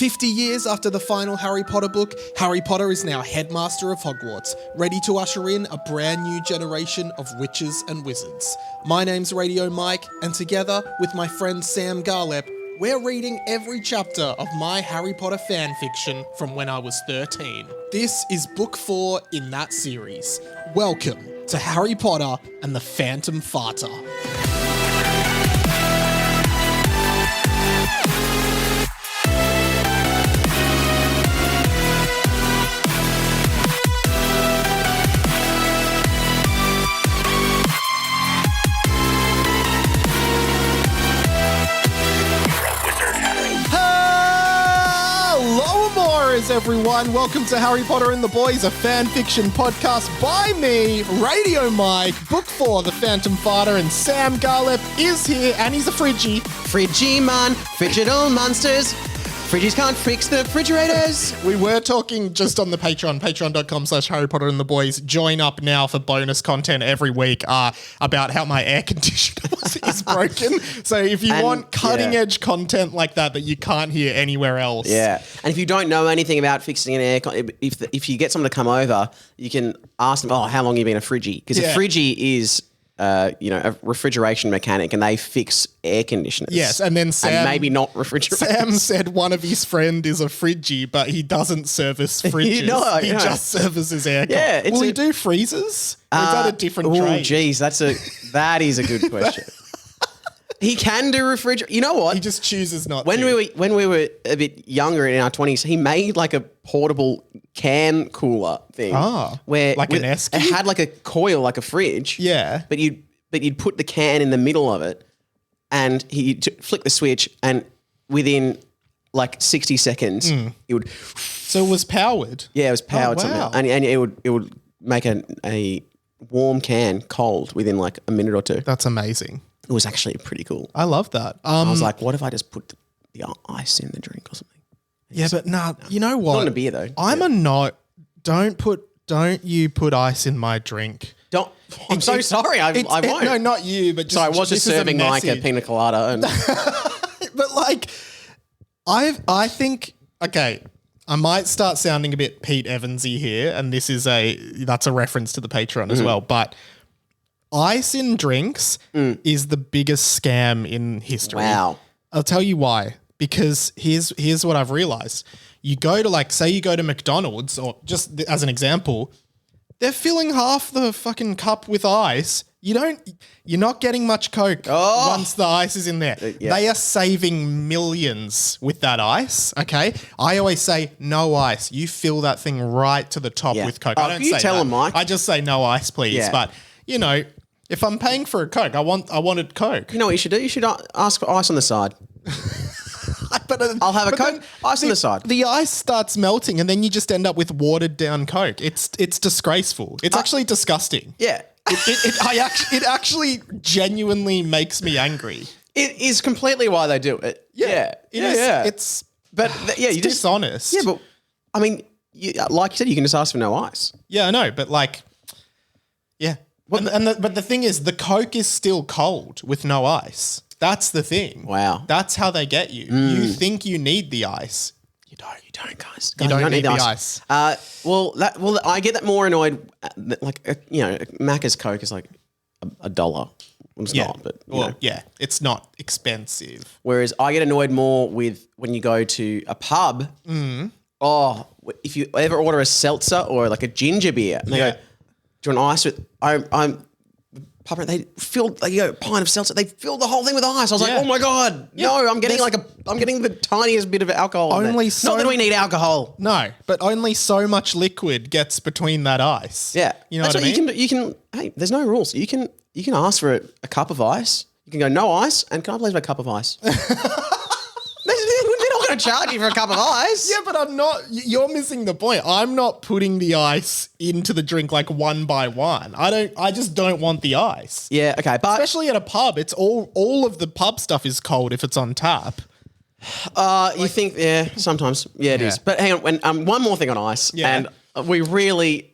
50 years after the final Harry Potter book, Harry Potter is now headmaster of Hogwarts, ready to usher in a brand new generation of witches and wizards. My name's Radio Mike, and together with my friend Sam Garlep, we're reading every chapter of my Harry Potter fanfiction from when I was 13. This is book 4 in that series. Welcome to Harry Potter and the Phantom Farter. Everyone, welcome to Harry Potter and the Boys, a fan fiction podcast by me, Radio Mike. Book 4, The Phantom Farter, and Sam Garlep is here, and he's a Fridgie. Fridgie, man. Frigid old monsters. Fridgies can't fix the refrigerators. We were talking just on the patreon.com/Harry Potter and the Boys. Join up now for bonus content every week about how my air conditioner is broken. So if you want cutting edge content like that you can't hear anywhere else. Yeah. And if you don't know anything about fixing an air, if you get someone to come over, you can ask them, how long have you been a Fridgie? Because a Fridgie is a refrigeration mechanic, and they fix air conditioners. Yes, and then Sam... And maybe not refrigerators. Sam said one of his friend is a Fridgie, but he doesn't service fridges. He just services aircon. Yeah, Will he do freezers? Or is that a different trade? Oh, geez, that is a good question. He can do refrigerator. You know what? He just chooses not when to. When we were a bit younger in our 20s, he made like a portable can cooler thing. Where like an esky? It had like a coil, like a fridge. Yeah. But you'd put the can in the middle of it, and he'd flick the switch, and within like 60 seconds, it would... So it was powered? Yeah, it was powered wow. somehow. And it would make a warm can cold within like a minute or two. That's amazing. It was actually pretty cool. I love that. I was like, what if I just put the ice in the drink or something? Yeah, but you know what? Not in a beer though. Don't you put ice in my drink. I'm so sorry. I won't. No, not you, but just... So I was just serving Mike a pina colada. And but like, I think, okay, I might start sounding a bit Pete Evansy here, and that's a reference to the Patreon as well, but... Ice in drinks is the biggest scam in history. Wow. I'll tell you why. Because here's what I've realized. You go to say you go to McDonald's, or just as an example, they're filling half the fucking cup with ice. You're not getting much Coke once the ice is in there. Yeah. They are saving millions with that ice, okay? I always say no ice. You fill that thing right to the top with Coke. I don't say tell that. them, Mike. I just say no ice, please. Yeah. But, if I'm paying for a Coke, I wanted Coke. You know what you should do? You should ask for ice on the side. I'll have a Coke, ice on the side. The ice starts melting, and then you just end up with watered down Coke. It's disgraceful. It's actually disgusting. Yeah. It actually genuinely makes me angry. It is completely why they do it. Yeah. It's dishonest. Yeah, but I mean, like you said, you can just ask for no ice. Yeah, I know, but yeah. But the thing is, the Coke is still cold with no ice. That's the thing. Wow. That's how they get you. You think you need the ice. You don't, guys. You don't need the ice. I get that more annoyed. Macca's Coke is like $1. Well, it's not, but it's not expensive. Whereas I get annoyed more with when you go to a pub. If you ever order a seltzer or like a ginger beer, and they go, do you want ice with? They filled a pint of seltzer. They filled the whole thing with ice. I was like, oh my god, no! I'm getting the tiniest bit of alcohol. Not that we need alcohol. No, but only so much liquid gets between that ice. Yeah, you know what I mean. You can. Hey, there's no rules. You can ask for a cup of ice. You can go no ice, and can I please have a cup of ice? They're not going to charge you for a cup of ice. Yeah, but I'm not. You're missing the point. I'm not putting the ice into the drink like one by one. I just don't want the ice. Yeah, okay, but especially at a pub, it's all of the pub stuff is cold if it's on tap. You think? Yeah, sometimes. Yeah, it is. But hang on. One more thing on ice, and we really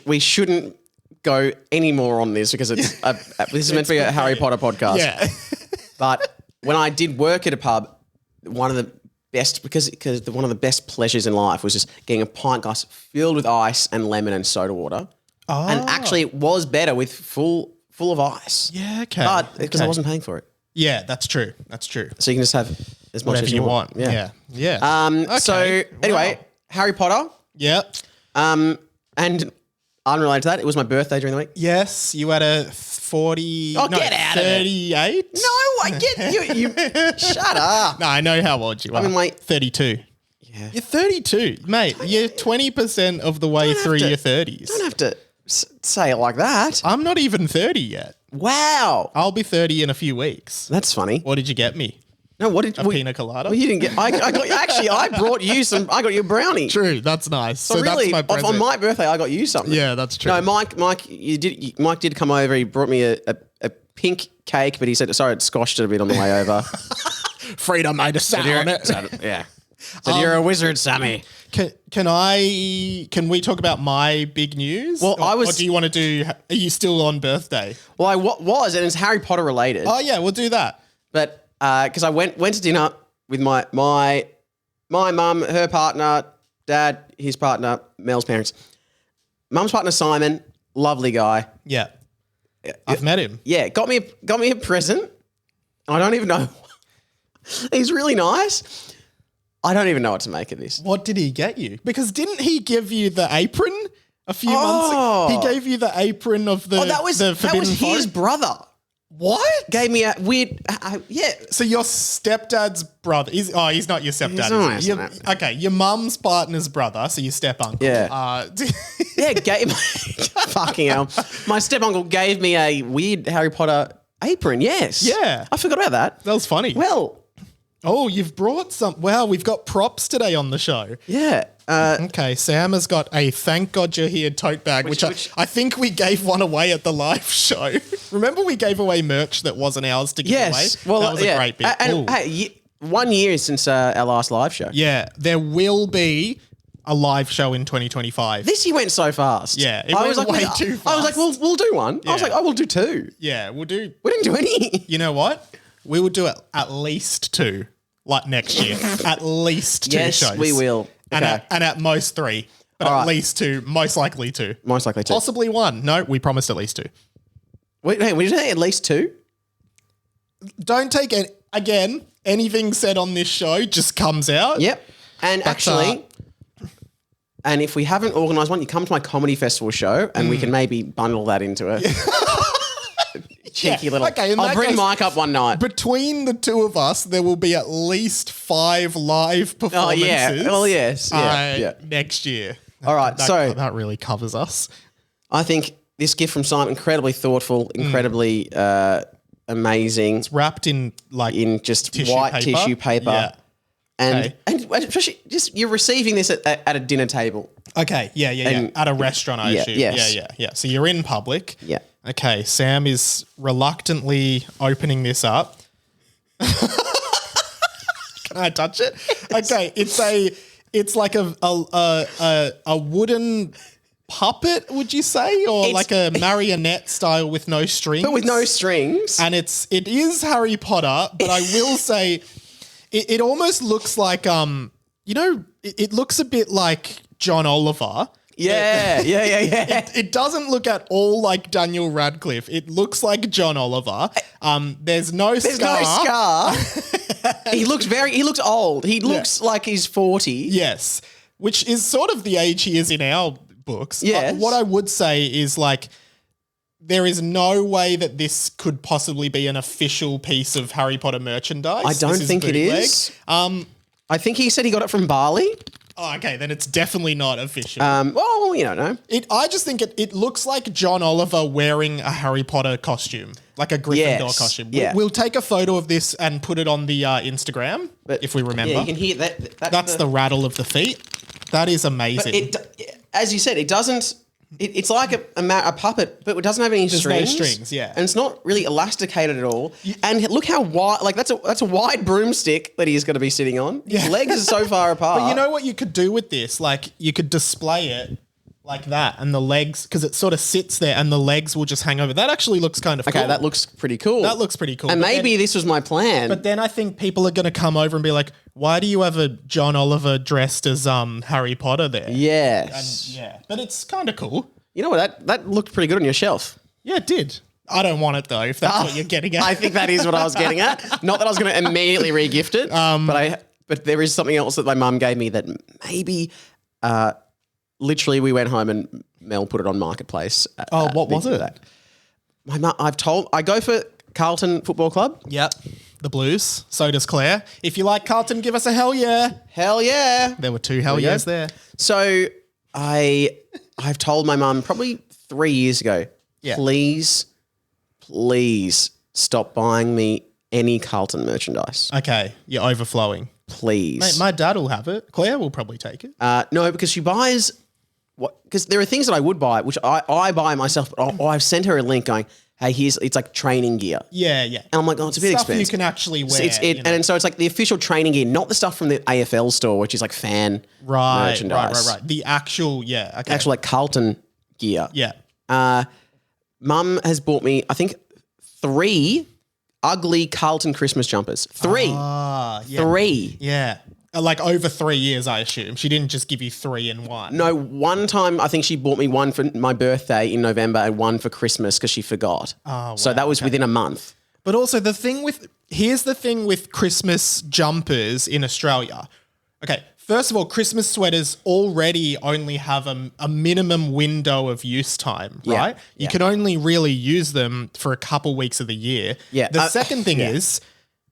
we shouldn't go any more on this because it's this is meant to be a Harry Potter podcast. Yeah, but when I did work at a pub, one of the best because one of the best pleasures in life was just getting a pint glass filled with ice and lemon and soda water. Oh. And actually, it was better with full of ice. Yeah, okay. But because I wasn't paying for it. Yeah, that's true. That's true. So you can just have as much Whatever as you want. Yeah. Yeah. So anyway, Harry Potter. Yeah. And unrelated to that, it was my birthday during the week. Yes, you had a 40. Oh, get out of it. 38. No, I get you. Shut up. No, I know how old you are. I'm like 32. Yeah. You're 32, mate. You're 20% of the way through your 30s. Don't have to say it like that. I'm not even 30 yet. Wow. I'll be 30 in a few weeks. That's funny. What did you get me? No, what did A pina colada? Well, you didn't get. I got actually. I brought you some. I got you a brownie. True, that's nice. So really, that's my present. on my birthday, I got you something. Yeah, that's true. No, Mike, Mike did come over. He brought me a pink cake, but he said sorry, it scotched it a bit on the way over. Frida made a sat on it. Yeah. So you're a wizard, Sammy. Can we talk about my big news? Well, or do you want to do? Are you still on birthday? Well, I was, and it's Harry Potter related. Oh yeah, we'll do that. But because I went to dinner with my mum, her partner, dad, his partner, Mel's parents. Mum's partner Simon, lovely guy. Yeah, I've met him. Yeah, got me a present. I don't even know. He's really nice. I don't even know what to make of this. What did he get you? Because didn't he give you the apron a few months ago? He gave you the apron of the that was Forbidden his brother. What? Gave me a weird, yeah. So your stepdad's brother is? Oh, he's not your stepdad. not is he? my stepdad. Okay, your mum's partner's brother, so your step uncle. Yeah. Yeah, fucking hell. My step uncle gave me a weird Harry Potter apron. Yes. Yeah. I forgot about that. That was funny. Well. Oh, you've brought some. Wow, we've got props today on the show. Yeah. Okay, Sam has got a thank God you're here tote bag, which I think we gave one away at the live show. Remember we gave away merch that wasn't ours to give away? Well, that was a great bit. And hey, 1 year since our last live show. Yeah, there will be a live show in 2025. This year went so fast. Yeah, it went way too fast. I was like, we'll do one. I was like, we'll do two. Yeah, we'll do. We didn't do any. You know what? We will do it at least two. Like next year, at least two shows. Yes, we will. And, Okay. at most three, but at least two, most likely two. Most likely two. Possibly one. No, we promised at least two. Wait, did you say at least two? Don't take it again. Anything said on this show just comes out. Yep. And actually, and if we haven't organised one, you come to my comedy festival show and we can maybe bundle that into a cheeky little. Okay, in I'll that bring case, Mike up one night. Between the two of us, there will be at least 5 live performances. Oh, yeah. Well, yes. Yeah. Next year. All right. So that really covers us. I think this gift from Simon, incredibly thoughtful, incredibly amazing. It's wrapped in just tissue white paper. tissue paper. Yeah. And especially just you're receiving this at a dinner table. Okay. Yeah. And- At a restaurant, I assume. yes. Yeah. So you're in public. Yeah. Okay. Sam is reluctantly opening this up. Can I touch it? Yes. Okay. It's like a wooden puppet, would you say? Or like a marionette style with no strings? But with no strings. And it is Harry Potter, but I will say it almost looks like it looks a bit like John Oliver. Yeah. It doesn't look at all like Daniel Radcliffe. It looks like John Oliver. There's no scar. He looks old. He looks like he's 40. Yes. Which is sort of the age he is in our books. Yes. What I would say is there is no way that this could possibly be an official piece of Harry Potter merchandise. I don't think it is. I think he said he got it from Bali. Oh, okay, then it's definitely not official. Well, you don't know. I just think it looks like John Oliver wearing a Harry Potter costume, like a Gryffindor costume. Yeah. We'll take a photo of this and put it on the Instagram, if we remember. Yeah, you can hear that. That's the rattle of the feet. That is amazing. But as you said, it doesn't. It's like a puppet, but it doesn't have any strings. No strings, yeah. And it's not really elasticated at all. And look how wide, that's a wide broomstick that he's going to be sitting on. His legs are so far apart. But you know what you could do with this? You could display it like that, and the legs, because it sort of sits there and the legs will just hang over. That actually looks kind of cool. Okay, that looks pretty cool. That looks pretty cool. And But maybe this was my plan. But then I think people are going to come over and be like, why do you have a John Oliver dressed as Harry Potter there? Yes. And, yeah. But it's kind of cool. You know what? That looked pretty good on your shelf. Yeah, it did. I don't want it though, if that's what you're getting at. I think that is what I was getting at. Not that I was going to immediately re-gift it, but there is something else that my mum gave me that maybe literally we went home and Mel put it on Marketplace. What was it? My mum, I go for Carlton Football Club. Yep. The Blues. So does Claire. If you like Carlton, give us a hell yeah. Hell yeah. There were 2 hell yeahs there. So I've told my mum probably 3 years ago, please stop buying me any Carlton merchandise. Okay. You're overflowing. Please. Mate, my dad will have it. Claire will probably take it. No, because she buys because there are things that I would buy, which I buy myself, but I've sent her a link going, hey, it's like training gear. Yeah, yeah. And I'm like, it's a bit expensive. Stuff you can actually wear. And so it's like the official training gear, not the stuff from the AFL store, which is like fan merchandise. Right. The actual, actual like Carlton gear. Yeah. Mum has bought me, I think, 3 ugly Carlton Christmas jumpers. 3. Yeah. 3. Yeah. Like over 3 years, I assume. She didn't just give you 3 in one. No, one time I think she bought me one for my birthday in November and one for Christmas because she forgot. Oh, wow. So that was within a month. But also here's the thing with Christmas jumpers in Australia. Okay, first of all, Christmas sweaters already only have a minimum window of use time, right? You can only really use them for a couple weeks of the year. Yeah. The second thing is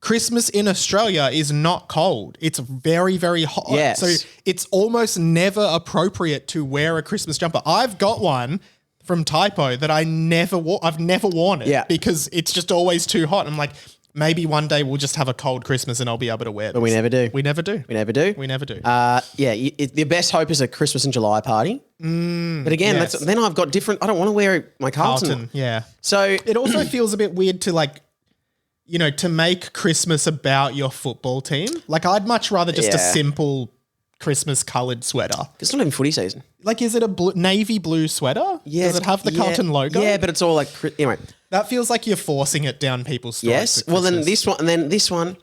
Christmas in Australia is not cold. It's very, very hot. Yes. So it's almost never appropriate to wear a Christmas jumper. I've got one from Typo that I've never worn it because it's just always too hot. I'm like, maybe one day we'll just have a cold Christmas and I'll be able to wear this. But we never do. We never do. We never do. We never do. The best hope is a Christmas and July party. But again, then I've got different. I don't want to wear my Carlton. Yeah. So it also feels a bit weird to like, you know, to make Christmas about your football team. Like I'd much rather just a simple Christmas coloured sweater. It's not even footy season. Like, is it a navy blue sweater? Yeah. Does it have the Carlton logo? Yeah, but it's all like, anyway. That feels like you're forcing it down people's throats. Yes. Well, then this one,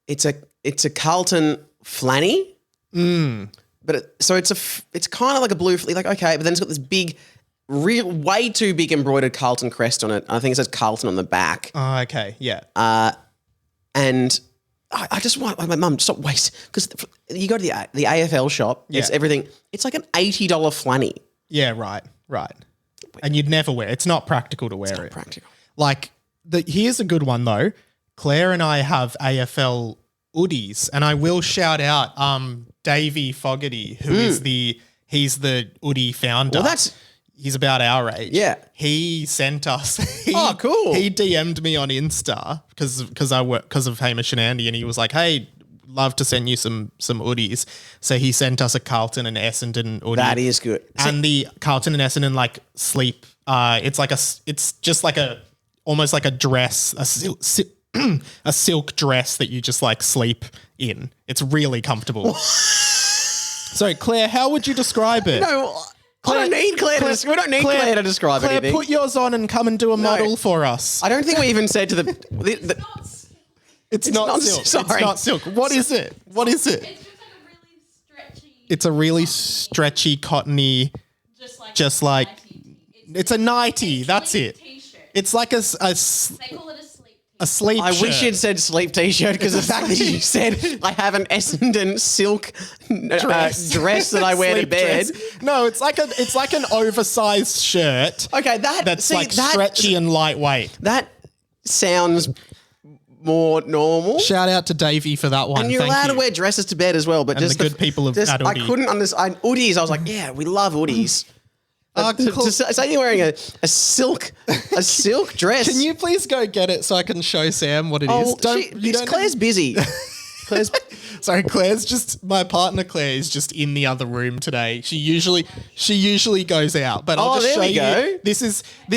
it's a Carlton flanny. But it's kind of like a blue, like, okay, but then it's got this big, way too big embroidered Carlton crest on it. I think it says Carlton on the back. Oh, okay. Yeah. And I just want, like, my mum, stop wasting, because you go to the AFL shop, it's everything. It's like an $80 flanny. Yeah, right. And you'd never wear it. It's not practical to wear it. Not practical. Like, here's a good one though. Claire and I have AFL hoodies, and I will shout out Davey Fogarty, who is he's the hoodie founder. Well, he's about our age. Yeah. He sent us. Cool. He DM'd me on Insta because of Hamish and Andy, and he was like, "Hey, love to send you some hoodies." So he sent us a Carlton and Essendon hoodie. That is good. And the Carlton and Essendon like sleep. It's just like almost like a dress, a silk dress that you just like sleep in. It's really comfortable. So Claire, how would you describe it? No, Claire, I don't need Claire to describe Claire, anything. put yours on and come and do a model for us. I don't think we even said to the It's not silk. Sorry. It's not silk. What is it? What is it? It's just like a really stretchy. It's a really stretchy, cottony. Just like it's a nightie. That's it. T-shirt. It's like a They call it a sleep. sleep. I shirt. wish you'd said sleep t-shirt, because the fact that you said I have an Essendon silk dress that I wear to Sleep bed. dress. No, it's like an oversized shirt. Okay, That's stretchy and lightweight. That sounds more normal. Shout out to Davey for that one. And you're Thank allowed you. to wear dresses to bed as well, but And just the good people of just, Hoodie. I couldn't understand hoodies. I was like, yeah, we love hoodies. Cool. To say you're wearing a silk dress. Can you please go get it so I can show Sam what it is? Claire's busy. Sorry, my partner Claire is just in the other room today. She usually goes out, but I'll just show you. This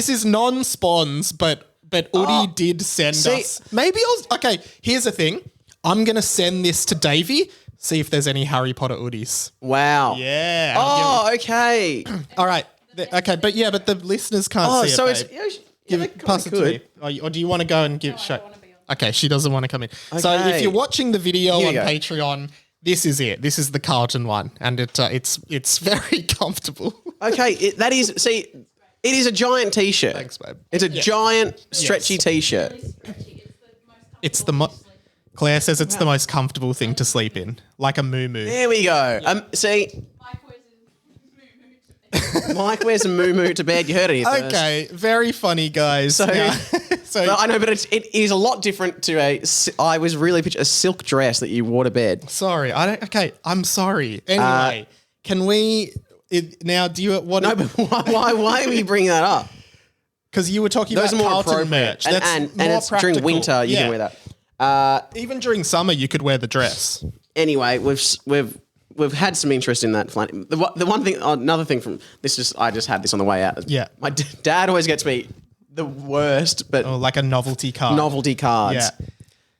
is non-spons, but Udi did send us. Maybe okay, here's the thing. I'm going to send this to Davey, See if there's any Harry Potter hoodies. Wow. Yeah. Oh, okay. All right. Okay, but the listeners can't see so it, babe. Pass it to me. Or do you want to go and give show? I want to be on. Okay, she doesn't want to come in. So Okay. if you're watching the video Here on you go. Patreon, this is it. This is the Carlton one, and it's very comfortable. Okay, it is a giant t-shirt. Thanks, babe. It's a giant, stretchy t-shirt. Really stretchy. It's the Claire says it's the most comfortable thing to sleep in, like a moo-moo. There we go. See, Mike wears in Mike wears a moo to bed. You heard it here first. Okay, very funny, guys. So- Now- But I know, but it is a lot different to I was really picturing a silk dress that you wore to bed. sorry, Okay, I'm sorry. Anyway, can we now? Do you what? No, but why are we bringing that up? Because you were talking Those are about more Carlton appropriate. merch. And, That's and more it's during practical. winter you Yeah. can wear that. Even during summer, you could wear the dress. Anyway, we've had some interest in that. The one thing, another thing from this, I just had this on the way out. Yeah. My dad always gets me the worst, but Or like a novelty card. novelty cards. Yeah.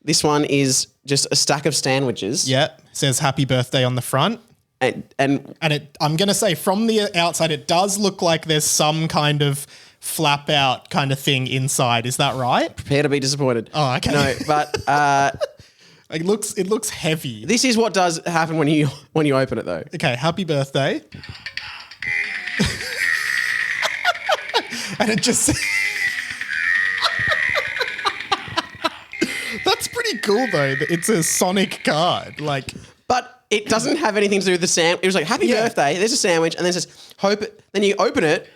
This one is just a stack of sandwiches. Yeah. Says happy birthday on the front. And And I'm going to say from the outside, it does look like there's some kind of flap out kind of thing inside. Is that right? prepare to be disappointed. Oh, okay. No, but It looks heavy. this is what does happen when you open it though. Okay, happy birthday. And it just That's pretty cool though. That it's a Sonic card. Like But it doesn't have anything to do with the sandwich. It was like happy Yeah. birthday. There's a sandwich, and then it says hope. Then you open it,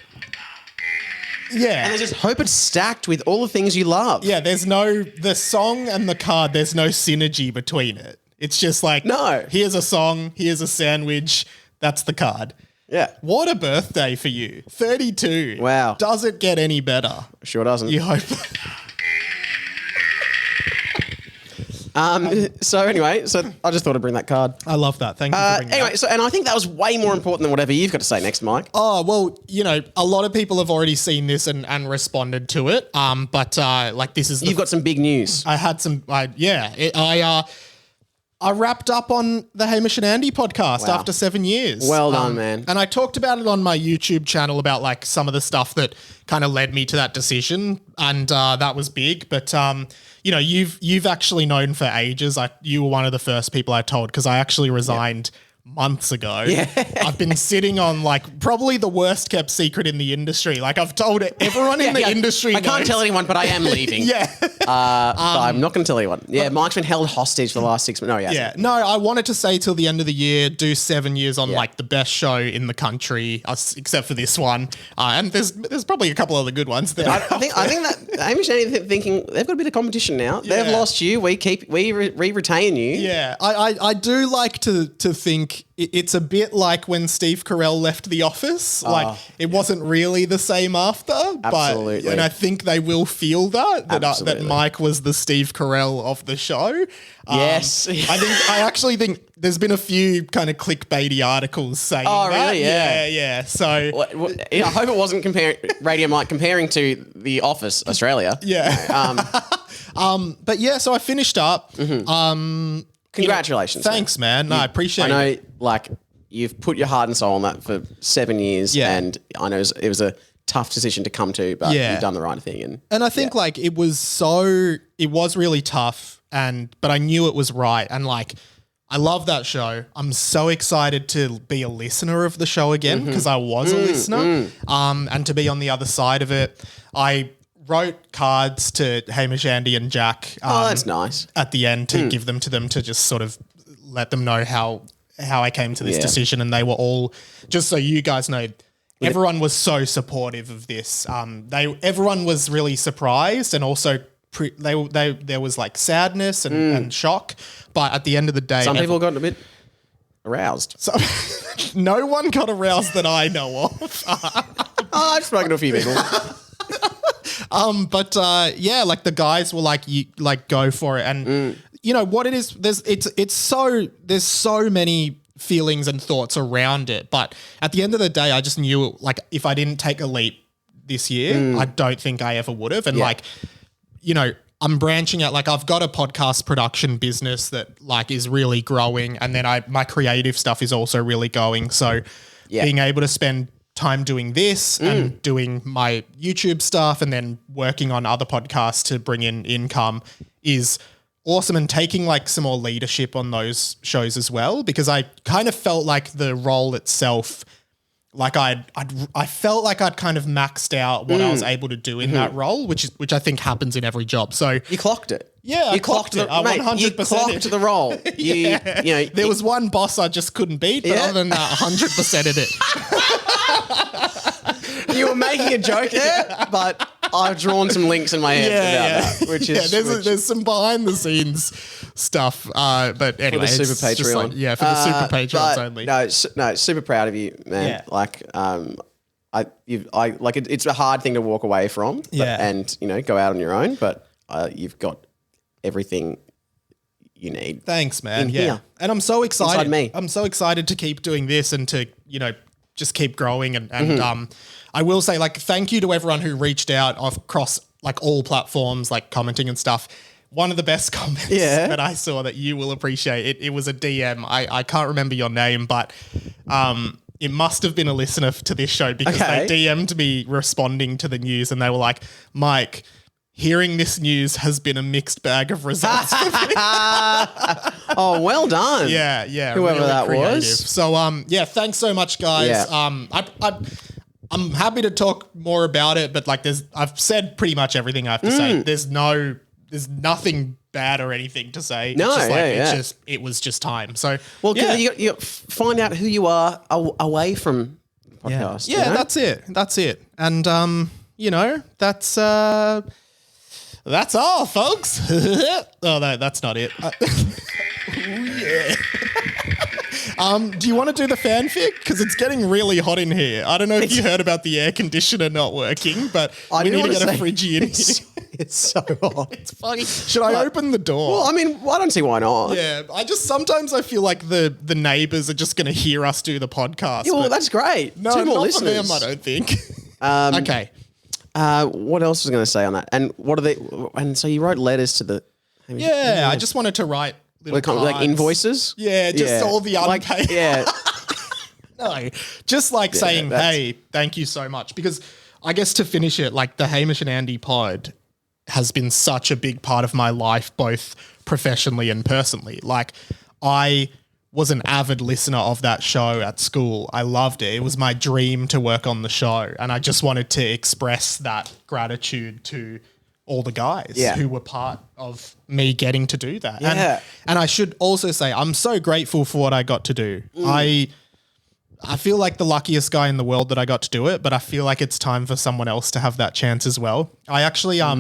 yeah. and it says hope it's stacked with all the things you love. Yeah, there's no the song and the card, there's no synergy between it. It's just like No. here's a song, here's a sandwich, that's the card. Yeah. What a birthday for you. 32. Wow. Does it get any better? Sure doesn't. You hope. So anyway, I just thought I'd bring that card. I love that. Thank you for bringing Anyway, that. and I think that was way more important than whatever you've got to say next, Mike. Oh, well, a lot of people have already seen this and responded to it. But like this is You've got some big news. I had some I wrapped up on the Hamish and Andy podcast Wow. after 7 years. Well done, man. And I talked about it on my YouTube channel about like some of the stuff that kind of led me to that decision, and that was big. But you've actually known for ages. You were one of the first people I told because I actually resigned months ago. Yeah. I've been sitting on like probably the worst kept secret in the industry. Like I've told everyone in the industry. I can't knows. tell anyone, but I am leaving. Yeah. But I'm not going to tell anyone. Yeah, Mike's been held hostage for the last 6 months. No, yeah. Yeah, no, I wanted to say till the end of the year, do 7 years on like the best show in the country, except for this one. And there's probably a couple other good ones. That I think that Hamish and Andy thinking they've got a bit of competition now. They've lost you. We retain you. yeah, I do like to think it's a bit like when Steve Carell left The Office. Like it wasn't really the same after. Absolutely. But, and I think they will feel that Absolutely. Mike was the Steve Carell of the show. Yes. I actually think there's been a few kind of clickbaity articles saying Oh, that. really? Yeah. Yeah. So I hope it wasn't Radio Mike comparing to The Office Australia. yeah. But yeah, so I finished up. Congratulations. Thanks, man. No, I appreciate I it. know, like, you've put your heart and soul on that for 7 years, Yeah. and I know it was a tough decision to come to, but Yeah. you've done the right thing. And I think like it was really tough, but I knew it was right. And like, I love that show. I'm so excited to be a listener of the show again because I was a listener. And to be on the other side of it, I wrote cards to Hamish, Andy, and Jack. Oh, that's nice. At the end to give them to them to just sort of let them know how I came to this Yeah. decision, and they were all, just so you guys know, everyone was so supportive of this. Everyone was really surprised, and also there was like sadness and shock, but at the end of the day, Some people got a bit aroused. so, no one got aroused that I know of. I've spoken to a few people. But like the guys were like, you like go for it, and you know what it is. There's so many feelings and thoughts around it, but at the end of the day, I just knew like if I didn't take a leap this year, I don't think I ever would have. And like, I'm branching out. Like I've got a podcast production business that like is really growing, and then my creative stuff is also really going. So being able to spend time doing this and doing my YouTube stuff and then working on other podcasts to bring in income is awesome, and taking like some more leadership on those shows as well, because I kind of felt like the role itself, like I felt like I'd kind of maxed out what I was able to do in that role, which I think happens in every job. So You ccklocked it. yeah, You I clocked it. I mate, 100%. you clocked the role. You know, There was one boss I just couldn't beat, but other than that, 100% in it. you were making a joke there, but I've drawn some links in my head about that, which is there's some behind the scenes stuff, but anyway, for the it's super just Patreon. like, for the super Patreons only. No, super proud of you, man. Yeah. Like, it's a hard thing to walk away from, and go out on your own, but you've got everything you need. Thanks, man. in here. And I'm so excited. Inside me. I'm so excited to keep doing this and to just keep growing. And I will say, like, thank you to everyone who reached out across like all platforms, like commenting and stuff. One of the best comments that I saw that you will appreciate, it was a DM. I can't remember your name, but it must have been a listener to this show, because they DM'd me responding to the news, and they were like, Mike, hearing this news has been a mixed bag of results for me. Oh, well done. Yeah. Whoever really that creative. was. So, thanks so much, guys. Yeah. I'm happy to talk more about it, but like I've said pretty much everything I have to say. There's nothing bad or anything to say. No, it's just it was just time. So, Well, you find out who you are away from the podcast. Yeah, that's it. And that's all, folks. Oh no, that's not it. Do you want to do the fanfic? Because it's getting really hot in here. I don't know if you heard about the air conditioner not working, but we need to get a fridgie in here. It's so hot. It's funny. Should I open the door? Well, I mean, I don't see why not. Yeah, sometimes I feel like the neighbors are just going to hear us do the podcast. Yeah, well, that's great. No, Two more not listeners. for them, I don't think. Okay. What else was I going to say on that? And what are they? And so you wrote letters to the. Yeah, I just wanted to write little like cards. invoices. Yeah, just all the unpaid. No, just like saying, hey, thank you so much. Because I guess to finish it, like the Hamish and Andy pod has been such a big part of my life, both professionally and personally. Like I was an avid listener of that show at school. I loved it. It was my dream to work on the show. And I just wanted to express that gratitude to all the guys who were part of me getting to do that. Yeah. And I should also say, I'm so grateful for what I got to do. I feel like the luckiest guy in the world that I got to do it, but I feel like it's time for someone else to have that chance as well. I actually, I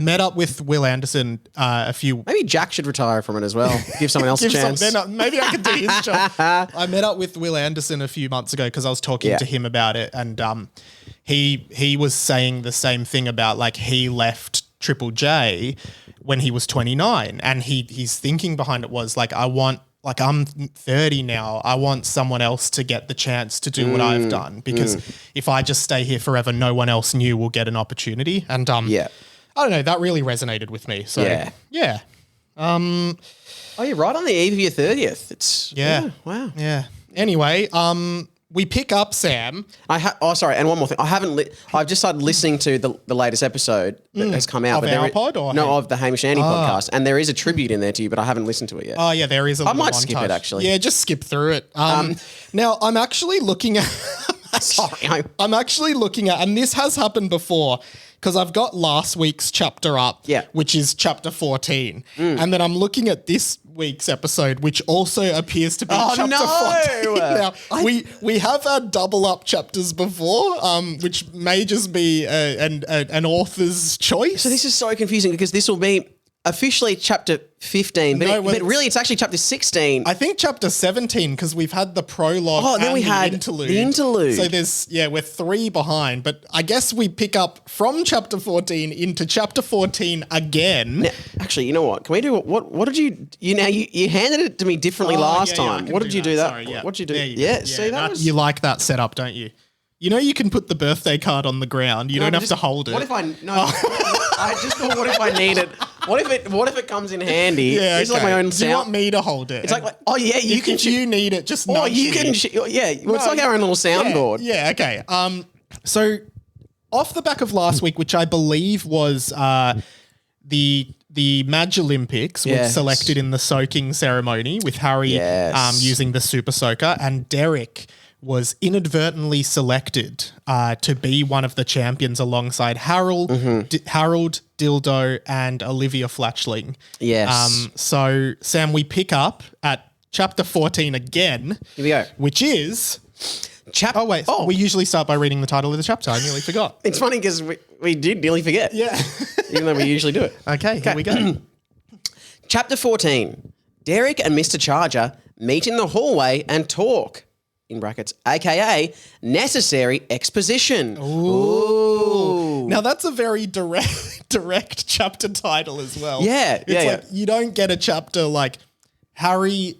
met up with Will Anderson Maybe Jack should retire from it as well. Give someone else a chance. Maybe I could do his job. I met up with Will Anderson a few months ago because I was talking to him about it, and he was saying the same thing about like he left Triple J when he was 29, and his thinking behind it was like, I'm 30 now. I want someone else to get the chance to do what I've done, because if I just stay here forever, no one else new will get an opportunity. And I don't know, that really resonated with me. So yeah. Oh, you're right on the eve of your 30th. It's wow. Yeah. Anyway, we pick up Sam. Sorry, and one more thing. I've just started listening to the latest episode that has come out. Of our pod or of the Hamish Andy podcast, and there is a tribute in there to you, but I haven't listened to it yet. Oh yeah, there is a I little might skip montage. it actually. Yeah, just skip through it. Now I'm actually looking at. Sorry, I'm actually looking at, and this has happened before, because I've got last week's chapter up, which is chapter 14, and then I'm looking at this week's episode, which also appears to be chapter 14. Now, we have had double up chapters before, which may just be an author's choice. So this is so confusing, because this will be officially chapter 15, but really it's actually chapter 16. I think chapter 17, because we've had the prologue and then we had the interlude. So we're 3 behind, but I guess we pick up from chapter 14 into chapter 14 again. Now, actually, you know what? Can we do what did you handed it to me differently last time. What did you do that? Sorry, What did you do? See, that was... You like that setup, don't you? You know you can put the birthday card on the ground. You don't have to hold it. What if I I just thought, what if I need it? What if it comes in handy? Yeah, It's like my own Do sound. you want me to hold it? It's like oh yeah, if you need it, just nudge you me. can well, it's like our own little soundboard. Yeah, okay. So off the back of last week, which I believe was the Madge Olympics, was Yes. selected in the soaking ceremony with Harry Yes. using the super soaker, and Derrick was inadvertently selected to be one of the champions alongside Harold, Harold Dildo, and Olivia Flatchling. Yes. So, Sam, we pick up at chapter 14 again. Here we go. Which is... Oh, wait. Oh. We usually start by reading the title of the chapter. I nearly forgot. It's funny because we did nearly forget. Yeah. Even though we usually do it. Okay, here we go. Chapter 14. Derrick and Mr. Charger meet in the hallway and talk. In brackets, aka necessary exposition. Ooh. Now, that's a very direct chapter title as well. Yeah, It's like you don't get a chapter like Harry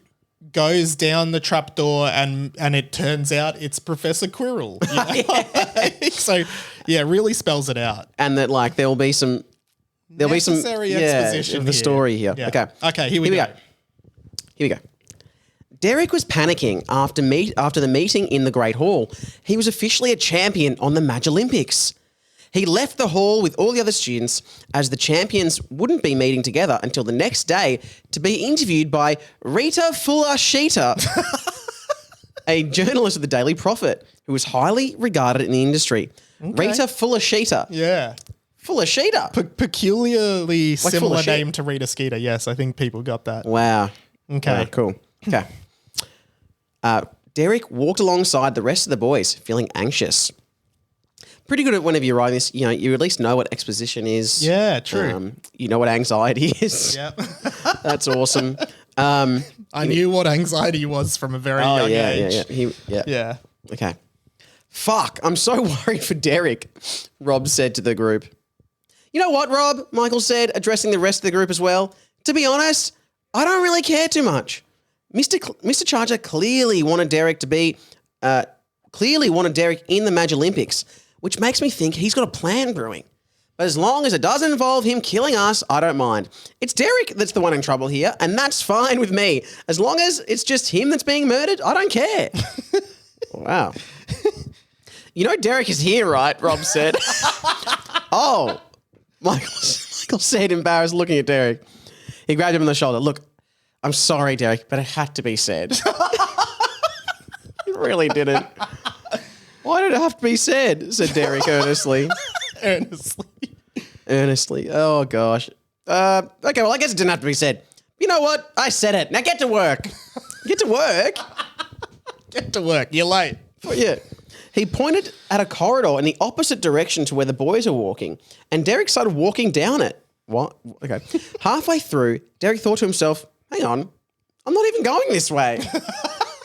goes down the trapdoor and it turns out it's Professor Quirrell. You know? So, yeah, really spells it out. And that like there'll be some Necessary exposition of the here. story here. Yeah. Okay, here we go. Here we go. Derrick was panicking after the meeting in the Great Hall. He was officially a champion on the Madge Olympics. He left the hall with all the other students as the champions wouldn't be meeting together until the next day to be interviewed by Rita Fuller-Sheeter, a journalist of the Daily Prophet who was highly regarded in the industry. Okay. Rita Fuller-Sheeter. Yeah. Fuller-Sheeter. Peculiarly full similar of shit. name to Rita Skeeter. Yes, I think people got that. Wow. Okay. Wow, cool. Okay. Derrick walked alongside the rest of the boys, feeling anxious. Pretty good at whenever you write this, you at least know what exposition is. Yeah, true. You know what anxiety is. Yep. That's awesome. I knew what anxiety was from a very young age. Yeah. Okay. Fuck, I'm so worried for Derrick, Rob said to the group. You know what, Rob? Michael said, addressing the rest of the group as well. To be honest, I don't really care too much. Mr. Charger clearly wanted Derrick in the Madge Olympics, which makes me think he's got a plan brewing. But as long as it doesn't involve him killing us, I don't mind. It's Derrick that's the one in trouble here, and that's fine with me. As long as it's just him that's being murdered, I don't care. Wow. You know Derrick is here, right? Rob said. Oh, Michael said, embarrassed, looking at Derrick. He grabbed him on the shoulder. Look, I'm sorry, Derrick, but it had to be said. It really didn't. Why did it have to be said? Said Derrick earnestly. Earnestly. Oh, gosh. Okay, well, I guess it didn't have to be said. You know what? I said it. Now get to work. Get to work? Get to work. You're late. Well, yeah. He pointed at a corridor in the opposite direction to where the boys are walking, and Derrick started walking down it. What? Okay. Halfway through, Derrick thought to himself, hang on, I'm not even going this way.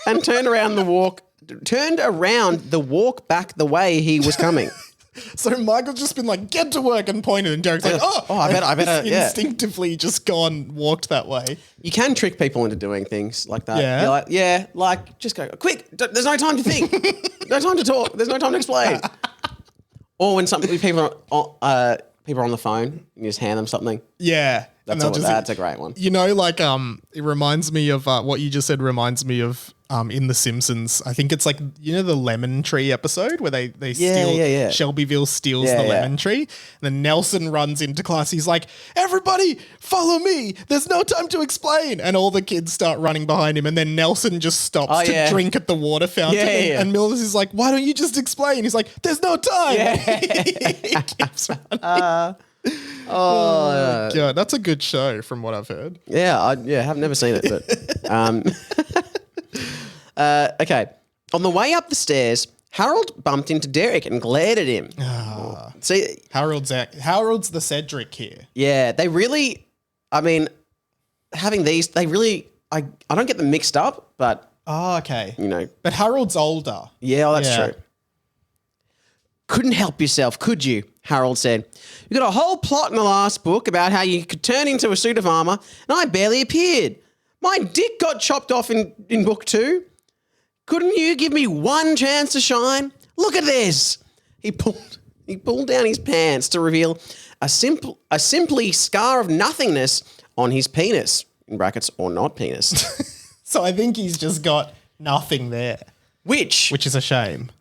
And turned around the walk back the way he was coming. So Michael's just been like, get to work, and pointed, and Derek's like, I better, yeah. Instinctively just walked that way. You can trick people into doing things like that. Yeah. You're like, just go, quick, there's no time to think. No time to talk. There's no time to explain. Or when people are on the phone, you just hand them something. Yeah. That's a great one. You know, like it reminds me of what you just said reminds me of in The Simpsons. I think it's like, you know, the lemon tree episode where they steal Shelbyville steals the lemon tree. And then Nelson runs into class. He's like, everybody follow me. There's no time to explain. And all the kids start running behind him. And then Nelson just stops to drink at the water fountain. And Mills is like, why don't you just explain? He's like, there's no time. He keeps running. Oh God, that's a good show from what I've heard. I've never seen it, but okay. On the way up the stairs, Harold bumped into Derrick and glared at him. See, Harold's the Cedric here. Yeah, they really, I mean, having these, I don't get them mixed up, but okay, you know, but Harold's older. Yeah, that's true. Couldn't help yourself, could you? Harold said. You got a whole plot in the last book about how you could turn into a suit of armour, and I barely appeared. My dick got chopped off in book 2. Couldn't you give me one chance to shine? Look at this. He pulled down his pants to reveal a simply scar of nothingness on his penis, in brackets, or not penis. So I think he's just got nothing there, Which is a shame.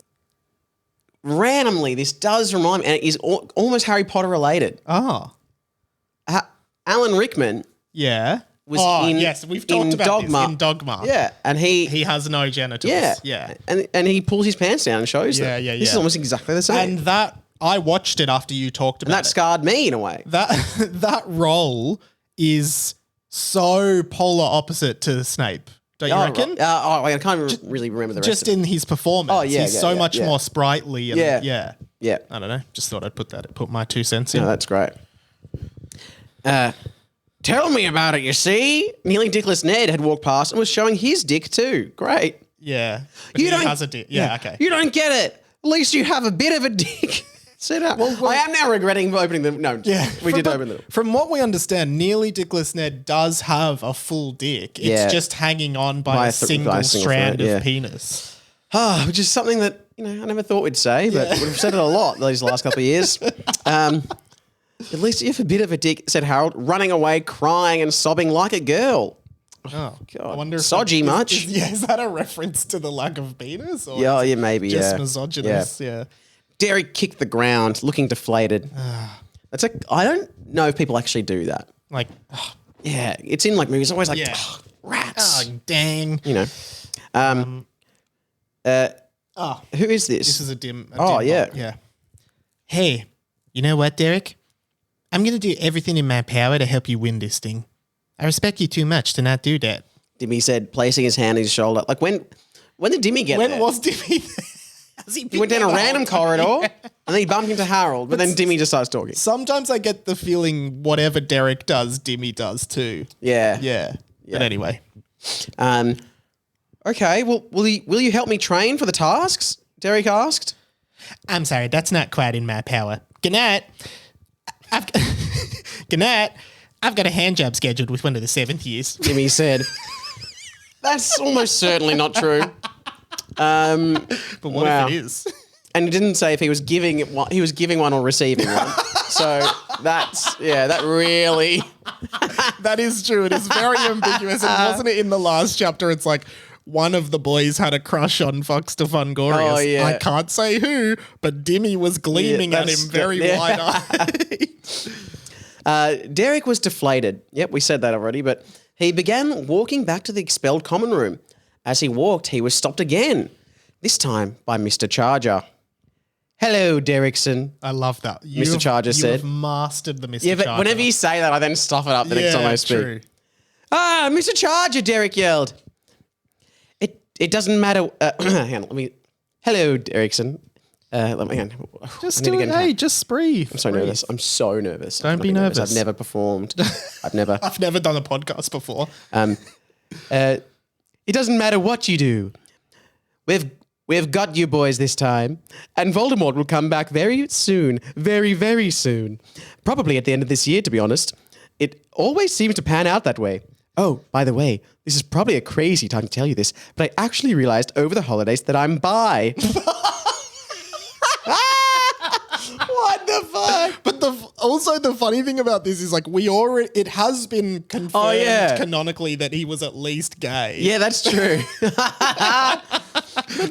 randomly, this does remind me, and it is almost Harry Potter related. Oh. Alan Rickman Yeah. was yes, we've talked about this in Dogma. Yeah, and he has no genitals. yeah. Yeah. And he pulls his pants down and shows Yeah, them. yeah, This is yeah. almost exactly the same. And that, I watched it after you talked about that it. scarred me in a way. That role is so polar opposite to Snape. Don't you reckon? I can't really remember the rest Just of it. in his performance. Oh, yeah, He's yeah, so yeah, much yeah. more sprightly. And Yeah. Yeah. I don't know. Just thought I'd put my 2 cents in. No, that's great. Tell me about it, you see? Nearly Dickless Ned had walked past and was showing his dick too. Great. Yeah. But You he don't- has a dick. Yeah, okay. You don't get it. At least you have a bit of a dick. Sit up. I am now regretting opening them. No, we did open them. From what we understand, Nearly Dickless Ned does have a full dick. It's Yeah. just hanging on by a single strand thread, of yeah. penis. Which is something that, I never thought we'd say, but we've said it a lot these last couple of years. At least you have a bit of a dick, said Harold, running away, crying and sobbing like a girl. Oh, God. I wonder if Sodgy much? Is that a reference to the lack of penis? Or Yeah, is it yeah, maybe, just yeah. misogynist, yeah. Derrick kicked the ground, looking deflated. I don't know if people actually do that. Like, Yeah, it's in like movies, always like, Yeah. rats. dang. Who is this? This is a dim. Yeah. Yeah. Hey, you know what, Derrick? I'm going to do everything in my power to help you win this thing. I respect you too much to not do that. Dimmy said, placing his hand on his shoulder. Like when did Dimmy get there? When was Dimmy there? Has He went down a random corridor and then he bumped into Harold, but then Dimmy just starts talking. Sometimes I get the feeling whatever Derrick does, Dimmy does too. Yeah. Yeah. But anyway. Okay, well, will you help me train for the tasks? Derrick asked. I'm sorry, that's not quite in my power. Good night. Good night. I've got a hand job scheduled with one of the 7th years. Dimmy said. That's almost certainly not true. But what Wow. if it is? And he didn't say if he was giving one or receiving one. So that really. That is true. It is very ambiguous. And wasn't it in the last chapter? It's like one of the boys had a crush on Fox de Fungorius. Oh, yeah. I can't say who, but Dimmy was gleaming at him very wide-eyed. Derrick was deflated. Yep, we said that already. But he began walking back to the expelled common room. As he walked, he was stopped again, this time by Mr. Charger. Hello, Derrickson. I love that. Mr. Charger you said. have mastered the Mr. Yeah, but Charger. whenever you say that, I then stuff it up the next time I speak. True. Ah, Mr. Charger, Derrick yelled. It doesn't matter. Hang on, let me. Hello, Derrickson. Let me. Hang on. Just I need do to it. get Hey, just breathe. I'm so nervous. I'm so nervous. Don't be nervous. I've never performed. I've never. I've never done a podcast before. It doesn't matter what you do. We've got you boys this time. And Voldemort will come back very soon. Very, very soon. Probably at the end of this year, to be honest. It always seems to pan out that way. Oh, by the way, this is probably a crazy time to tell you this, but I actually realized over the holidays that I'm bi. What the fuck? But also the funny thing about this is like it has been confirmed canonically that he was at least gay. Yeah, that's true.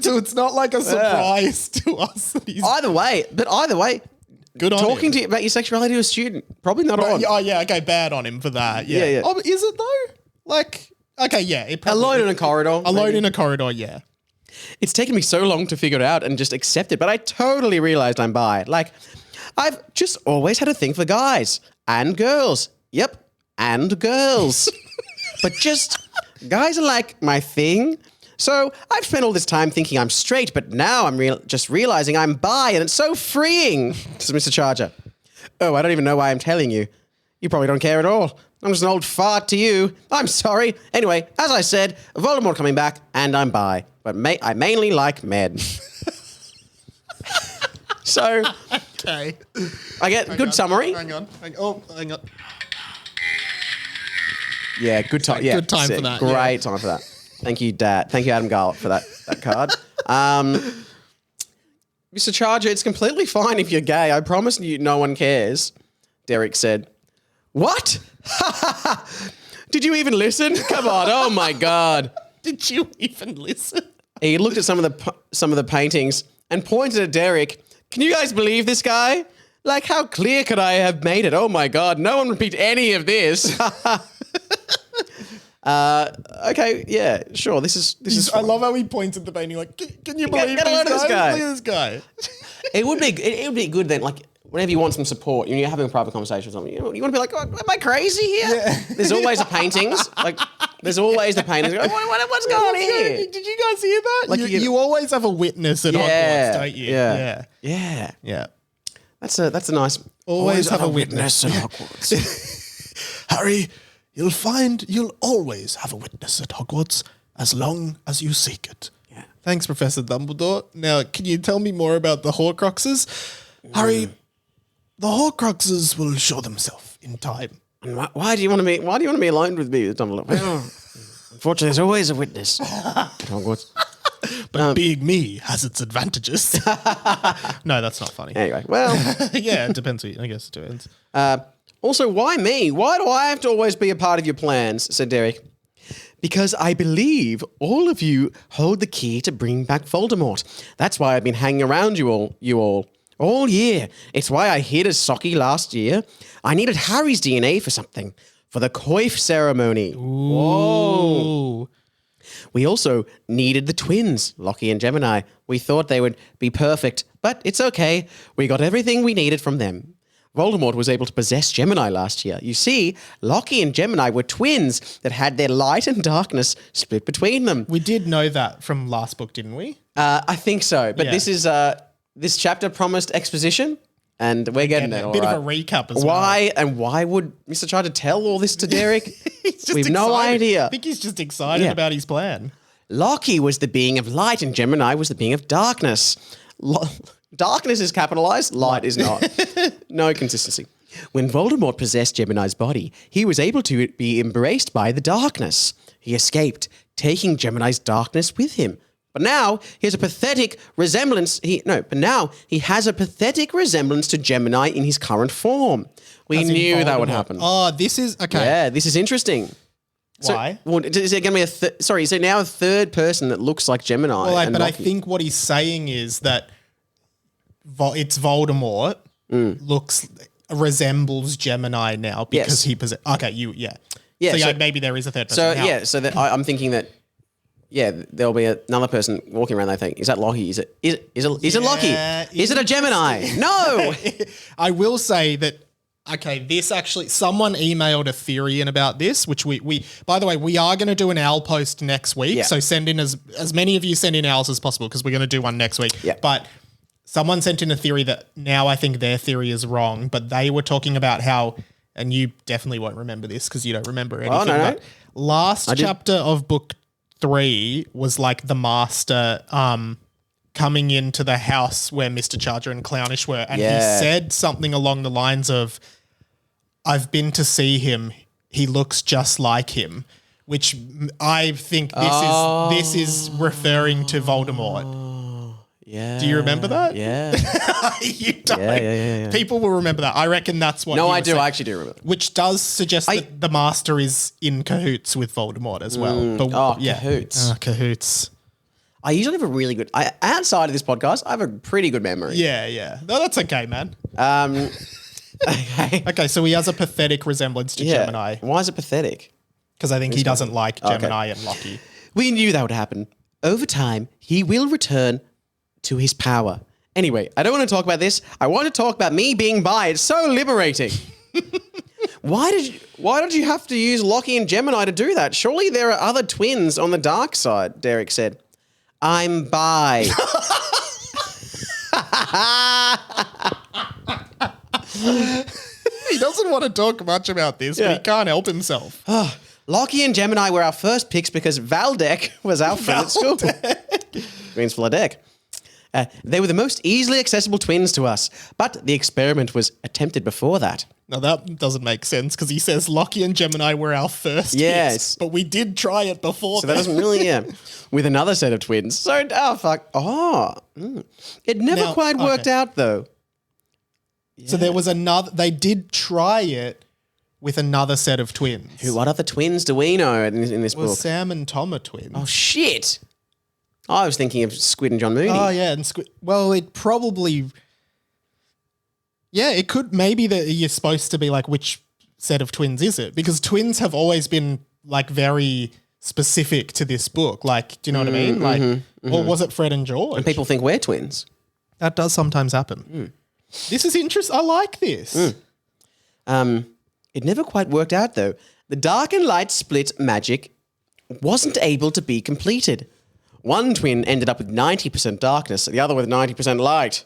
So it's not like a surprise to us that he's Either way, good on talking him. to you about your sexuality to a student, probably not on. Oh yeah, okay, bad on him for that. Yeah. Yeah. Oh, is it though? Like, okay, yeah. It probably, Alone in a corridor. Alone maybe. in a corridor, yeah. It's taken me so long to figure it out and just accept it, but I totally realized I'm bi. Like, I've just always had a thing for guys and girls. Yep, and girls. But just guys are like my thing. So I've spent all this time thinking I'm straight, but now I'm just realizing I'm bi, and it's so freeing, says Mr. Charger. Oh, I don't even know why I'm telling you. You probably don't care at all. I'm just an old fart to you. I'm sorry. Anyway, as I said, Voldemort coming back, and I'm bi. But I mainly like men. So, Okay. I get good summary. Hang on. Hang on. Yeah, good time. Yeah, Good time for that, Great time for that. Thank you, Dad. Thank you, Adam Garlett, for that card. Mr. Charger, it's completely fine if you're gay. I promise you no one cares, Derrick said. What? Did you even listen? Come on, oh my God. Did you even listen? He looked at some of the paintings and pointed at Derrick. Can you guys believe this guy? Like, how clear could I have made it? Oh my God, no one repeat any of this. Okay, yeah, sure. This is. I love how he points at the painting like, can you believe get a load of this this guy? guy. Look at this guy. It would be good then, like, whenever you want some support, you're having a private conversation or something, you want to be like, oh, am I crazy here? Yeah. There's always the paintings. Like, there's always the paintings. What's going on here? Did you guys hear that? Like, you always have a witness at Hogwarts, don't you? Yeah. That's a nice. Always have a witness at Hogwarts. Harry, you'll always have a witness at Hogwarts as long as you seek it. Yeah. Thanks, Professor Dumbledore. Now, can you tell me more about the Horcruxes? Harry, the Horcruxes will show themselves in time. And why do you want to be alone with me, Dumbledore? Well, unfortunately, there's always a witness at Hogwarts. But being me has its advantages. No, that's not funny. Anyway, well, yeah, it depends. I guess it depends. also, why me? Why do I have to always be a part of your plans? Said Derrick. Because I believe all of you hold the key to bring back Voldemort. That's why I've been hanging around you all year. It's why I hid a Socky last year. I needed Harry's DNA for something, for the coif ceremony. Whoa. We also needed the twins, Lockie and Gemini. We thought they would be perfect, but it's okay. We got everything we needed from them. Voldemort was able to possess Gemini last year. You see, Lockie and Gemini were twins that had their light and darkness split between them. We did know that from last book, didn't we? I think so, but Yeah. this chapter promised exposition, and we're getting there. A bit of a recap as well. Why would Mr. Charger tell all this to Derrick? He's just We've no excited. idea. I think he's just excited about his plan. Lockie was the being of light, and Gemini was the being of darkness. Darkness is capitalized, light is not. No consistency. When Voldemort possessed Gemini's body, he was able to be embraced by the darkness. He escaped, taking Gemini's darkness with him. But now he has a pathetic resemblance. He has a pathetic resemblance to Gemini in his current form. We knew that would happen. Oh, this is okay. Yeah, this is interesting. Why? So, well, is it going to be so now a third person that looks like Gemini? Well, and but I Lockie. think what he's saying is that it's Voldemort resembles Gemini now because he possesses. Okay, Yeah, So, maybe there is a third person. Now. So I'm thinking that. Yeah, there'll be another person walking around. They think, is that Lockie? Is it Lockie? Is it a Gemini? No. I will say that. Okay, this actually, someone emailed a theory in about this, which we by the way, we are going to do an owl post next week. Yeah. So send in as many of you send in owls as possible because we're going to do one next week. Yeah. But someone sent in a theory that now I think their theory is wrong, but they were talking about how, and you definitely won't remember this because you don't remember anything. no. But last chapter of book 3 was like the master coming into the house where Mr. Charger and Clownish were, and he said something along the lines of, I've been to see him. He looks just like him, which I think this is referring to Voldemort. Yeah. Do you remember that? Yeah. You don't. Yeah. People will remember that. I reckon that's what. No, he I was do. saying, I actually do remember. which does suggest that the Master is in cahoots with Voldemort as well. Cahoots. Cahoots. I usually have a really good. Outside of this podcast, I have a pretty good memory. Yeah. No, that's okay, man. Okay. Okay, so he has a pathetic resemblance to Gemini Why is it pathetic? because I think he doesn't like Gemini and Lockie. We knew that would happen. Over time, he will return to his power. Anyway, I don't want to talk about this. I want to talk about me being bi. It's so liberating. Why did you have to use Lockie and Gemini to do that? Surely there are other twins on the dark side, Derrick said. I'm bi. He doesn't want to talk much about this, but he can't help himself. Lockie and Gemini were our first picks because Valdek was our friend at school. Means Vladek. They were the most easily accessible twins to us, but the experiment was attempted before that. Now that doesn't make sense because he says Lockie and Gemini were our first Yes. hits, but we did try it before. So that doesn't really, with another set of twins. So, fuck. It never quite worked out, though. So there was another, they did try it with another set of twins. What other twins do we know in this Well, book? Sam and Tom are twins. Oh, shit. I was thinking of Squid and John Mooney. Oh, yeah. And well, it probably... Yeah, it could... Maybe that you're supposed to be like, which set of twins is it? Because twins have always been like very specific to this book. Like, do you know what I mean? Like, or was it Fred and George? And people think we're twins. That does sometimes happen. This is interesting. I like this. It never quite worked out, though. The dark and light split magic wasn't able to be completed. One twin ended up with 90% darkness, the other with 90% light.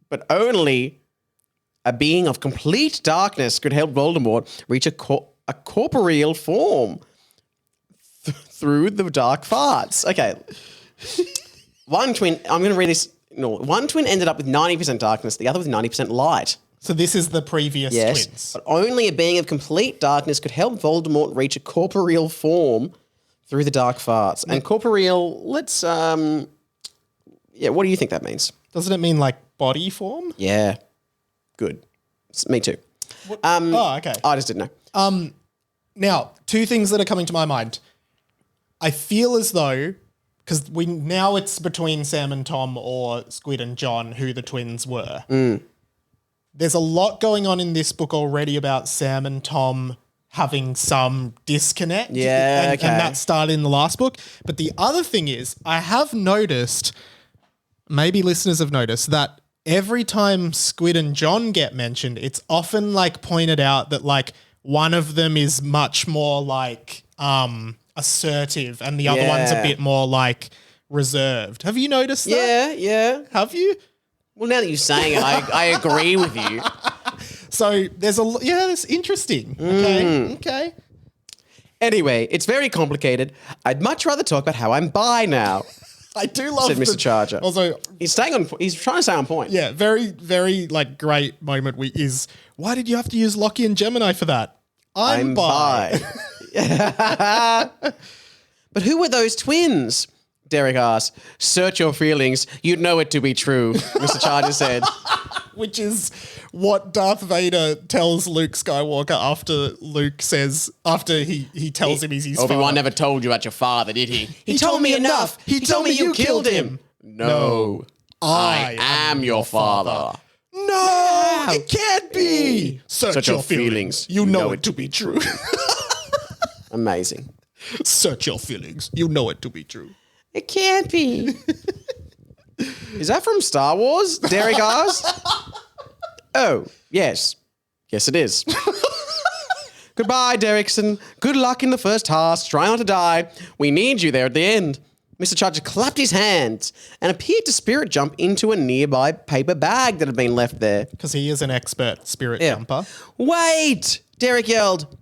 But only a being of complete darkness could help Voldemort reach a corporeal form through the dark farts. Okay. One twin, I'm going to read this. No, one twin ended up with 90% darkness, the other with 90% light. So this is the previous twins. But only a being of complete darkness could help Voldemort reach a corporeal form through the dark farts. And corporeal, let's, what do you think that means? Doesn't it mean like body form? Yeah. Good. Me too. Okay. I just didn't know. Now, two things that are coming to my mind. I feel as though, because now it's between Sam and Tom or Squid and John who the twins were. There's a lot going on in this book already about Sam and Tom having some disconnect. Yeah, and that started in the last book. But the other thing is, I have noticed, maybe listeners have noticed, that every time Squid and John get mentioned, it's often like pointed out that like one of them is much more like assertive and the other one's a bit more like reserved. Have you noticed that? Yeah. Have you? Well, now that you're saying it, I agree with you. So that's interesting. Okay. Anyway, it's very complicated. I'd much rather talk about how I'm bi now, I do love said Mr. Charger. Also, He's trying to stay on point. yeah, very, very like great moment is why did you have to use Lockie and Gemini for that? I'm bi. But who were those twins? Derrick asked. Search your feelings. You'd know it to be true, Mr. Charger said. Which is what Darth Vader tells Luke Skywalker after he tells him he's his Obi-Wan father. never told you about your father, did he? He told me enough. He told me you killed him. No. I am your father. No, it can't be. Search your your feelings. feelings. You know it to be true. Amazing. Search your feelings. You know it to be true. It can't be. Is that from Star Wars? Derrick asked. Oh, yes. Yes, it is. Goodbye, Derrickson. Good luck in the first task. Try not to die. We need you there at the end. Mr. Charger clapped his hands and appeared to spirit jump into a nearby paper bag that had been left there. Because he is an expert spirit jumper. Wait! Derrick yelled.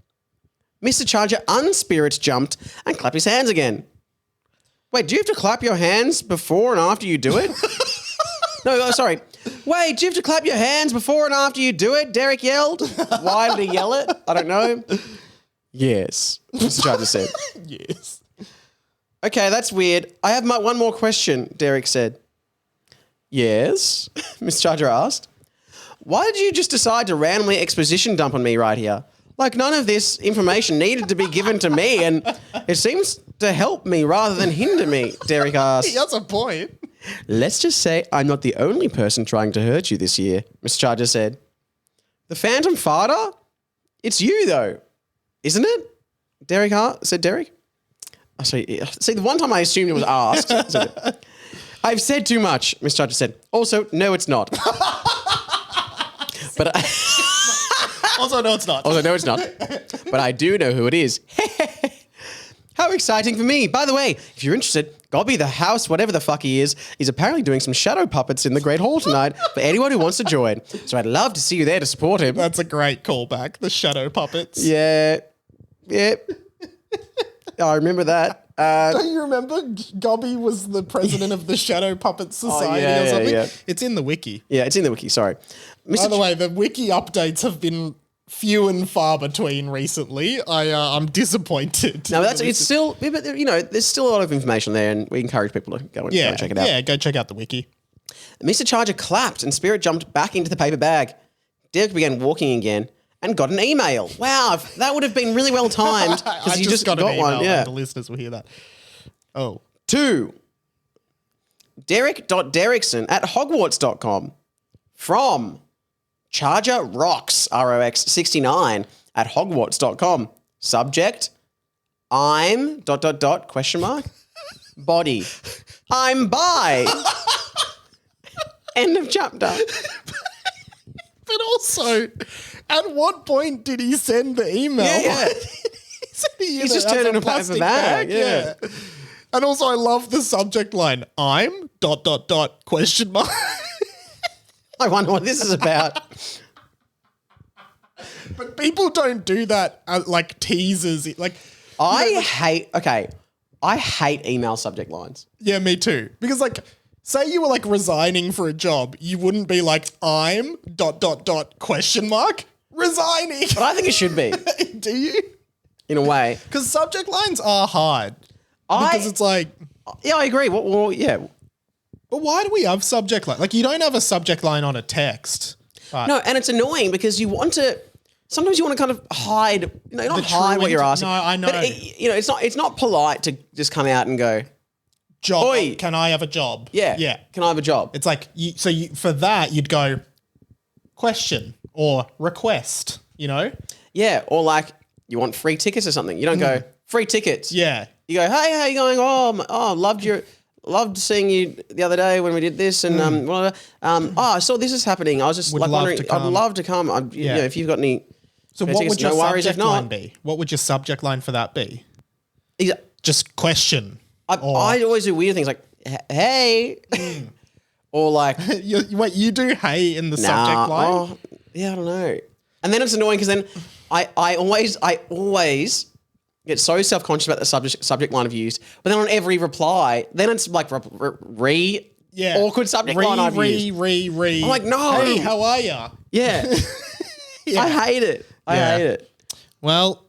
Mr. Charger unspirit jumped and clapped his hands again. Wait, do you have to clap your hands before and after you do it? No, sorry. Wait, do you have to clap your hands before and after you do it? Derrick yelled. Why did he yell it? I don't know. Yes, Mr. Charger said. Yes. Okay, that's weird. I have one more question, Derrick said. Yes, Mr. Charger asked. Why did you just decide to randomly exposition dump on me right here? Like, none of this information needed to be given to me, and it seems to help me rather than hinder me, Derrick asked. He has a point. Let's just say I'm not the only person trying to hurt you this year, Mr. Charger said. The Phantom Farter? It's you, though, isn't it? Derrick said Derrick. Oh, see, the one time I assumed it was asked. I've said too much, Mr. Charger said. Also, no, it's not. But Also, no, it's not. Also, no, it's not. But I do know who it is. How exciting for me. By the way, if you're interested, Gobby the House, whatever the fuck he is apparently doing some shadow puppets in the Great Hall tonight for anyone who wants to join. So I'd love to see you there to support him. That's a great callback. The shadow puppets. Yeah. I remember that. Don't you remember Gobby was the president of the Shadow Puppet Society yeah, or something? yeah. It's in the wiki. Yeah, it's in the wiki. Sorry. By the way, the wiki updates have been few and far between recently. I'm disappointed. No, it's still, but there's still a lot of information there, and we encourage people to go and check it out. Yeah, go check out the wiki. Mr. Charger clapped, and Spirit jumped back into the paper bag. Derrick began walking again and got an email. Wow, that would have been really well timed because you just got an email one. Yeah, and the listeners will hear that. Oh. 2. Derrick.Derrickson@Hogwarts.com from Charger Rocks ROX69 at Hogwarts.com. Subject: I'm ... Body: I'm bi. End of chapter. But also, at what point did he send the email? Yeah. He's just turned it in a plastic bag. Yeah. And also, I love the subject line. I'm ... I wonder what this is about. But people don't do that like teasers. Like I hate email subject lines. Yeah, me too. Because like, say you were like resigning for a job, you wouldn't be like, I'm ... resigning. But I think it should be. Do you? In a way. Because subject lines are hard. Because it's like... Yeah, I agree. Well, yeah. But why do we have subject line? Like, you don't have a subject line on a text. But No, and it's annoying because you want to... Sometimes you want to kind of hide... not hide what you're asking. No, I know. But, it's not polite to just come out and go, job. Oi. Can I have a job? yeah, Yeah. can I have a job? It's like, for that, you'd go question or request, Yeah, or like you want free tickets or something. You don't go, free tickets. Yeah. You go, hey, how you going? Loved seeing you the other day when we did this, and I saw this is happening. I was just Would like love wondering. to come. I'd love to come. If you've got any. So free what tickets, would your no worries if subject line not. be? What would your subject line for that be? Exa- Just question. I always do weird things like, hey, or like, You do hey in the subject line? oh, yeah, I don't know. And then it's annoying because then I always get so self-conscious about the subject line I've used, but then on every reply, then it's like awkward subject line I've used. I'm like, no. Hey, how are ya? Yeah. Yeah. I hate it. I hate it. Well,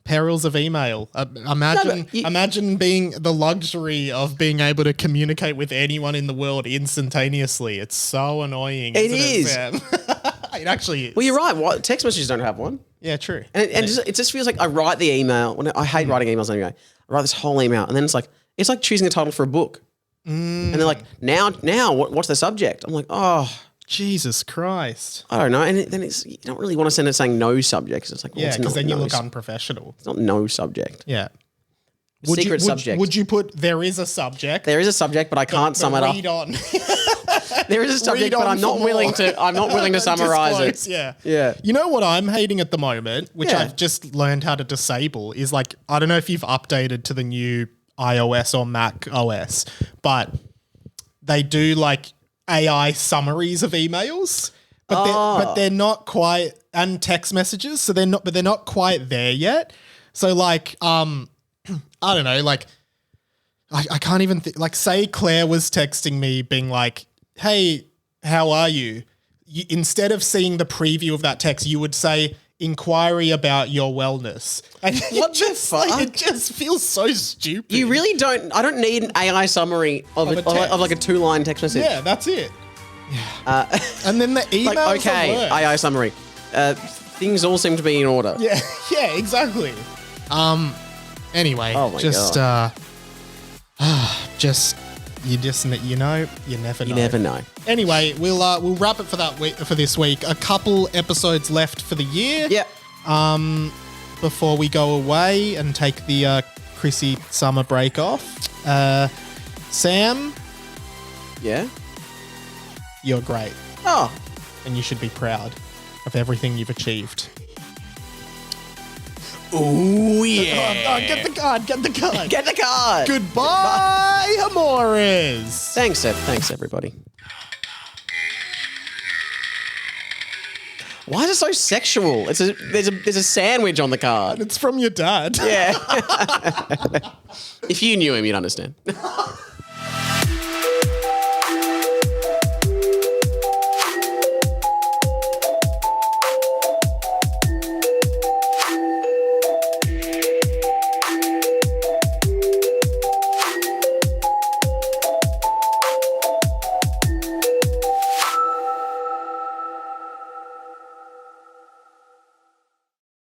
perils of email. Imagine you- imagine being the luxury of being able to communicate with anyone in the world instantaneously. It's so annoying. It isn't is. Sam? It actually is. Well, you're right. Text messages don't have one. Yeah, true. And it just feels like I write the email. I hate writing emails anyway. I write this whole email, and then it's like choosing a title for a book. And they're like, now, what's the subject? I'm like, oh, Jesus Christ. I don't know. And then you don't really want to send it saying no subject. It's like, well, Yeah, it's because not then you no look unprofessional. It's not no subject. Yeah. Secret subject. Would you put there is a subject? There is a subject, but I can't sum it up. Read on. There is a subject, Read but on I'm not for willing more. to. I'm not willing to summarize it. Disclose, Yeah. Yeah. You know what I'm hating at the moment, which Yeah. I've just learned how to disable, is like, I don't know if you've updated to the new iOS or Mac OS, but they do like AI summaries of emails, but they're not quite, and text messages, so they're not quite there yet. So like, I don't know, like, I can't even think, like, say Claire was texting me being like, hey, how are you? Instead of seeing the preview of that text, you would say, inquiry about your wellness. And What the fuck? Like, it just feels so stupid. You really don't. I don't need an AI summary of a text. like a 2-line text message. Yeah, that's it. And then the emails Like, okay, are worse. AI summary. Things all seem to be in order. Yeah, yeah, exactly. Anyway, Oh my you never know. You never know. Anyway, we'll wrap it for this week. A couple episodes left for the year. Yeah. Before we go away and take the Chrissy summer break off. Sam, Yeah. you're great, Oh. and you should be proud of everything you've achieved. Oh yeah. Get the card. Get the card. Get the card. Goodbye, Amores. Thanks, Seth. Thanks, everybody. Why is it so sexual? There's a sandwich on the card. It's from your dad. Yeah. If you knew him, you'd understand.